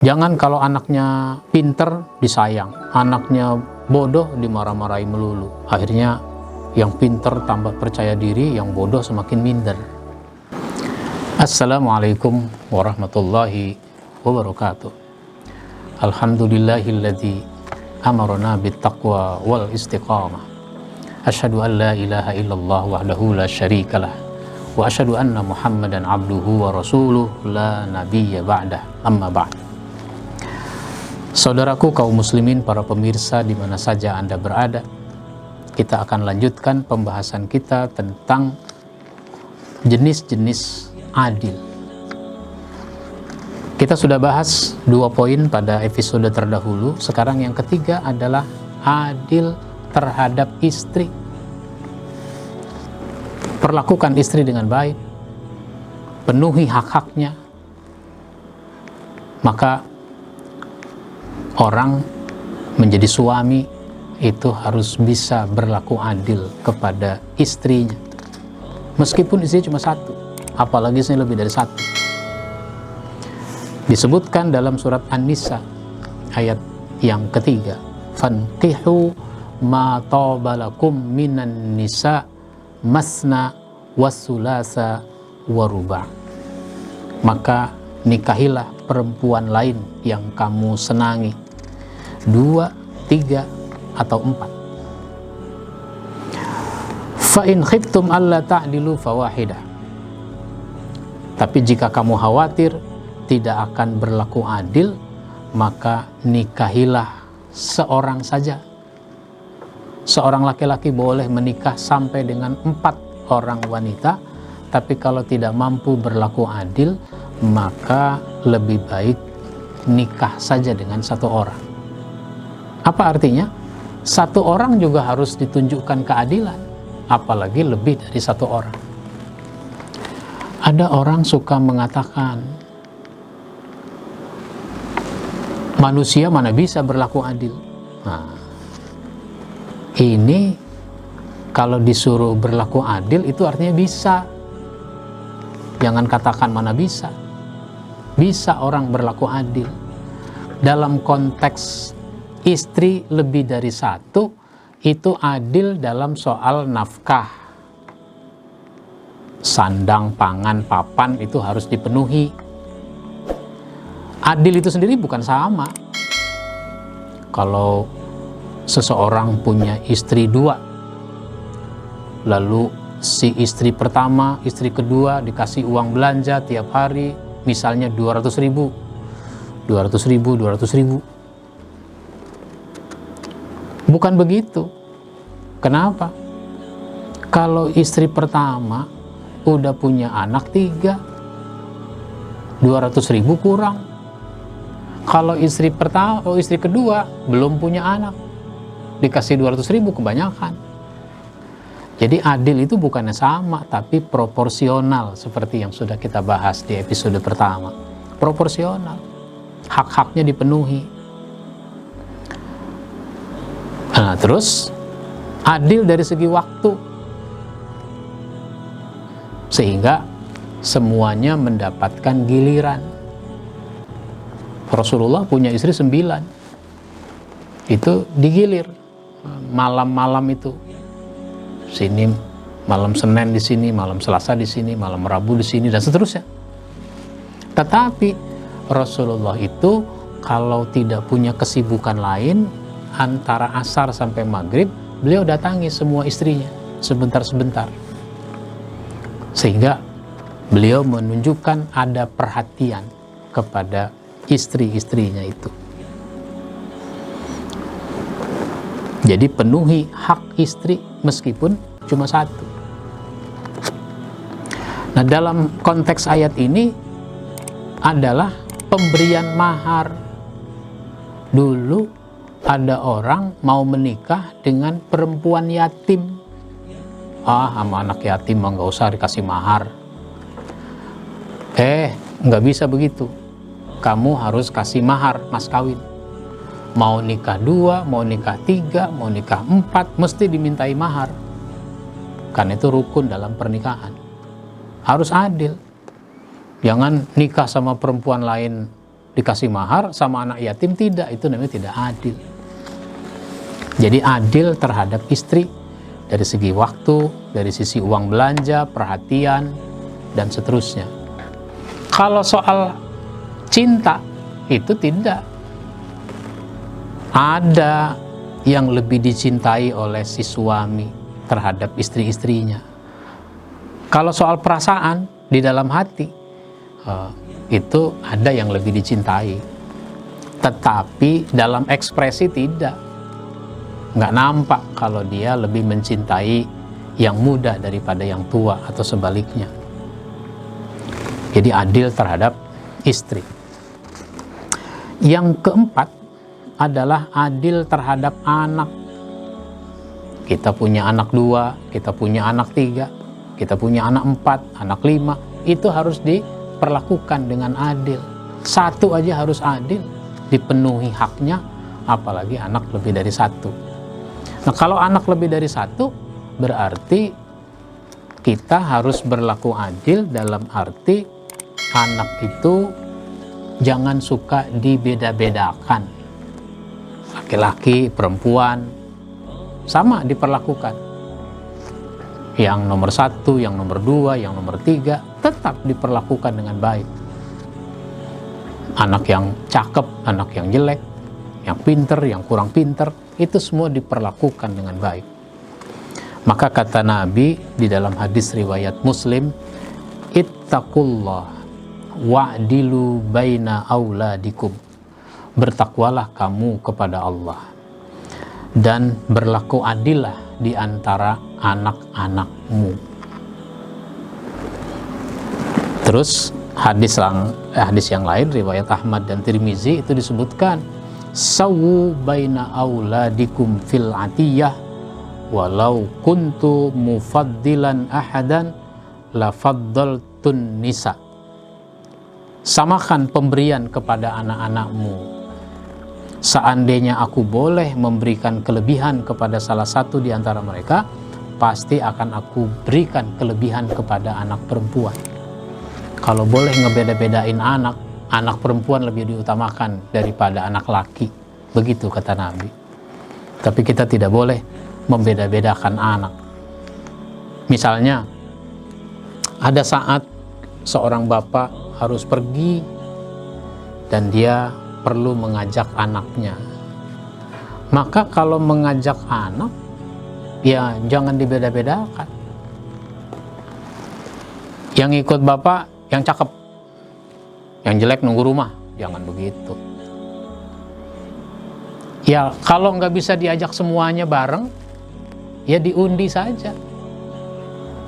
Jangan kalau anaknya pinter disayang, anaknya bodoh dimarah-marahi melulu. Akhirnya yang pinter tambah percaya diri, yang bodoh semakin minder. Assalamualaikum warahmatullahi wabarakatuh. Alhamdulillahilladzi amarna bittaqwa wal istiqamah. Asyhadu an la ilaha illallah wahdahu la syarikalah wa asyhadu anna Muhammadan abduhu wa rasuluh la nabiyya ba'dah. Amma ba'd. Saudaraku kaum muslimin, para pemirsa di mana saja Anda berada, kita akan lanjutkan pembahasan kita tentang jenis-jenis adil. Kita sudah bahas 2 poin pada episode terdahulu. Sekarang yang ketiga adalah adil terhadap istri. Perlakukan istri dengan baik, penuhi hak-haknya, maka orang menjadi suami itu harus bisa berlaku adil kepada istrinya. Meskipun istri cuma satu, apalagi istri lebih dari satu. Disebutkan dalam surat An-Nisa ayat yang ketiga, fankihu ma tabalakum minan nisa masna wasulasa waruba. Maka nikahilah perempuan lain yang kamu senangi, 2, 3, atau 4. Fa in khiftum alla ta'dilu fawahidah. Tapi jika kamu khawatir tidak akan berlaku adil, maka nikahilah seorang saja. Seorang laki-laki boleh menikah sampai dengan 4 orang wanita, tapi kalau tidak mampu berlaku adil, maka lebih baik nikah saja dengan 1 orang. Apa artinya? 1 orang juga harus ditunjukkan keadilan, apalagi lebih dari 1 orang. Ada orang suka mengatakan, manusia mana bisa berlaku adil. Nah, ini kalau disuruh berlaku adil itu artinya bisa. Jangan katakan mana bisa. Bisa orang berlaku adil. Dalam konteks istri lebih dari 1, itu adil dalam soal nafkah. Sandang, pangan, papan itu harus dipenuhi. Adil itu sendiri bukan sama. Kalau seseorang punya istri 2, lalu si istri pertama, istri kedua dikasih uang belanja tiap hari, misalnya 200.000. Bukan begitu. Kenapa? Kalau istri pertama udah punya anak 3, 200.000 kurang. Kalau istri kedua belum punya anak, dikasih 200.000 kebanyakan. Jadi adil itu bukannya sama, tapi proporsional, seperti yang sudah kita bahas di episode pertama. Proporsional, hak-haknya dipenuhi. Nah, terus adil dari segi waktu, sehingga semuanya mendapatkan giliran. Rasulullah punya istri 9, itu digilir malam-malam itu. Sini malam Senin di sini, malam Selasa di sini, malam Rabu di sini, dan seterusnya. Tetapi Rasulullah itu kalau tidak punya kesibukan lain, antara asar sampai maghrib, beliau datangi semua istrinya sebentar-sebentar. Sehingga beliau menunjukkan ada perhatian kepada istri-istrinya itu. Jadi penuhi hak istri meskipun cuma 1. Nah, dalam konteks ayat ini adalah pemberian mahar. Dulu ada orang mau menikah dengan perempuan yatim. Sama anak yatim mah nggak usah dikasih mahar. Nggak bisa begitu. Kamu harus kasih mahar, mas kawin. Mau nikah 2, mau nikah 3, mau nikah 4, mesti dimintai mahar. Karena itu rukun dalam pernikahan. Harus adil. Jangan nikah sama perempuan lain dikasih mahar, sama anak yatim tidak, itu namanya tidak adil. Jadi adil terhadap istri dari segi waktu, dari sisi uang belanja, perhatian, dan seterusnya. Kalau soal cinta, itu tidak. Ada yang lebih dicintai oleh si suami terhadap istri-istrinya. Kalau soal perasaan di dalam hati, itu ada yang lebih dicintai. Tetapi dalam ekspresi tidak. Nggak nampak kalau dia lebih mencintai yang muda daripada yang tua atau sebaliknya. Jadi adil terhadap istri. Yang keempat adalah adil terhadap anak. Kita punya anak 2, kita punya anak 3, kita punya anak 4, anak 5. Itu harus diperlakukan dengan adil. Satu aja harus adil, dipenuhi haknya, apalagi anak lebih dari 1. Nah, kalau anak lebih dari 1, berarti kita harus berlaku adil dalam arti anak itu jangan suka dibeda-bedakan. Laki-laki, perempuan, sama diperlakukan. Yang nomor 1, yang nomor 2, yang nomor 3, tetap diperlakukan dengan baik. Anak yang cakep, anak yang jelek, yang pinter, yang kurang pinter, itu semua diperlakukan dengan baik. Maka kata Nabi di dalam hadis riwayat Muslim, ittaqullah wa'dilu baina auladikum. Bertakwalah kamu kepada Allah dan berlaku adillah di antara anak-anakmu. Terus hadis yang lain riwayat Ahmad dan Tirmizi itu disebutkan, sawu baina auladikum fil atiyah walau kuntu mufaddilan ahadan la faddaltun nisa. Samakan pemberian kepada anak-anakmu. Seandainya aku boleh memberikan kelebihan kepada salah satu di antara mereka, pasti akan aku berikan kelebihan kepada anak perempuan. Kalau boleh ngebeda-bedain anak perempuan lebih diutamakan daripada anak laki. Begitu kata Nabi. Tapi kita tidak boleh membeda-bedakan anak. Misalnya, ada saat seorang bapak harus pergi dan dia perlu mengajak anaknya. Maka kalau mengajak anak, ya jangan dibeda-bedakan. Yang ikut bapak yang cakep, yang jelek nunggu rumah, jangan begitu. Ya kalau nggak bisa diajak semuanya bareng, ya diundi saja.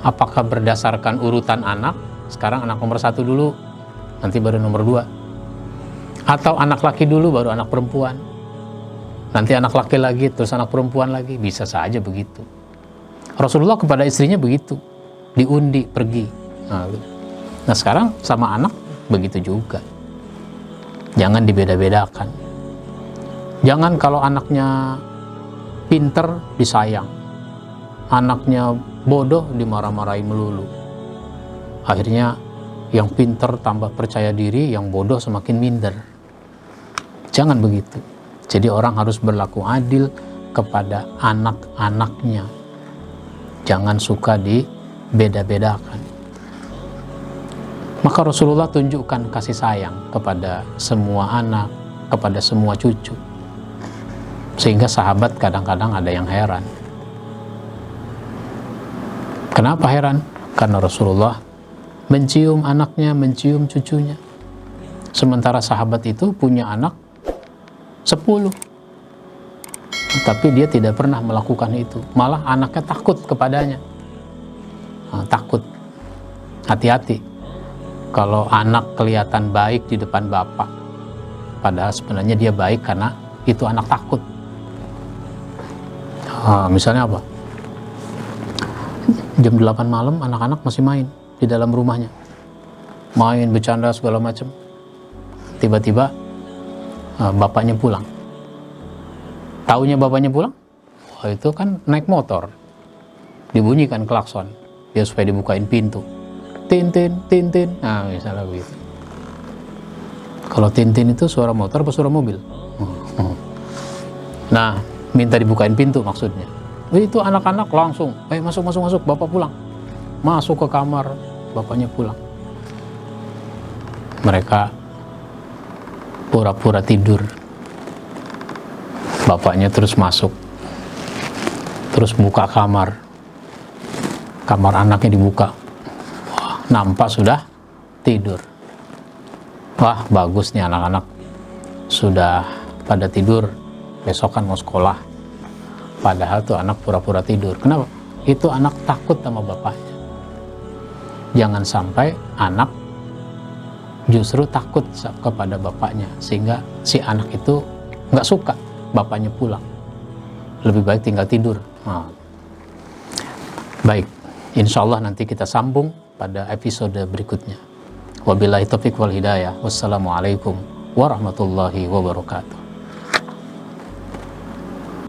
Apakah berdasarkan urutan anak? Sekarang anak nomor 1 dulu, nanti baru nomor 2. Atau anak laki dulu baru anak perempuan, nanti anak laki lagi, terus anak perempuan lagi. Bisa saja begitu. Rasulullah kepada istrinya begitu, diundi pergi. Nah sekarang sama anak begitu juga. Jangan dibeda-bedakan. Jangan kalau anaknya pinter disayang, anaknya bodoh dimarah-marahi melulu. Akhirnya yang pinter tambah percaya diri, yang bodoh semakin minder. Jangan begitu. Jadi orang harus berlaku adil kepada anak-anaknya. Jangan suka dibeda-bedakan. Maka Rasulullah tunjukkan kasih sayang kepada semua anak, kepada semua cucu. Sehingga sahabat kadang-kadang ada yang heran. Kenapa heran? Karena Rasulullah mencium anaknya, mencium cucunya. Sementara sahabat itu punya anak 10. Tapi dia tidak pernah melakukan itu. Malah anaknya takut kepadanya. Takut. Hati-hati kalau anak kelihatan baik di depan bapak, padahal sebenarnya dia baik karena itu anak takut. Misalnya apa? Jam 8 malam anak-anak masih main di dalam rumahnya, main bercanda segala macam. Tiba-tiba bapaknya pulang. Taunya bapaknya pulang? Itu kan naik motor, dibunyikan klakson, dia supaya dibukain pintu. Tin tin tin tin. Nah misalnya begitu. Kalau Tintin itu suara motor apa suara mobil? Nah, minta dibukain pintu maksudnya. Itu anak-anak langsung, masuk, bapak pulang. Masuk ke kamar, bapaknya pulang. Mereka pura-pura tidur. Bapaknya terus masuk. Terus buka kamar. Kamar anaknya dibuka. Wah, nampak sudah tidur. Wah, bagus nih anak-anak. Sudah pada tidur. Besok kan mau sekolah. Padahal tuh anak pura-pura tidur. Kenapa? Itu anak takut sama bapaknya. Jangan sampai anak justru takut kepada bapaknya, sehingga si anak itu nggak suka bapaknya pulang. Lebih baik tinggal tidur. Nah. Baik, insya Allah nanti kita sambung pada episode berikutnya. Wabillahi taufiq wal hidayah. Wassalamualaikum warahmatullahi wabarakatuh.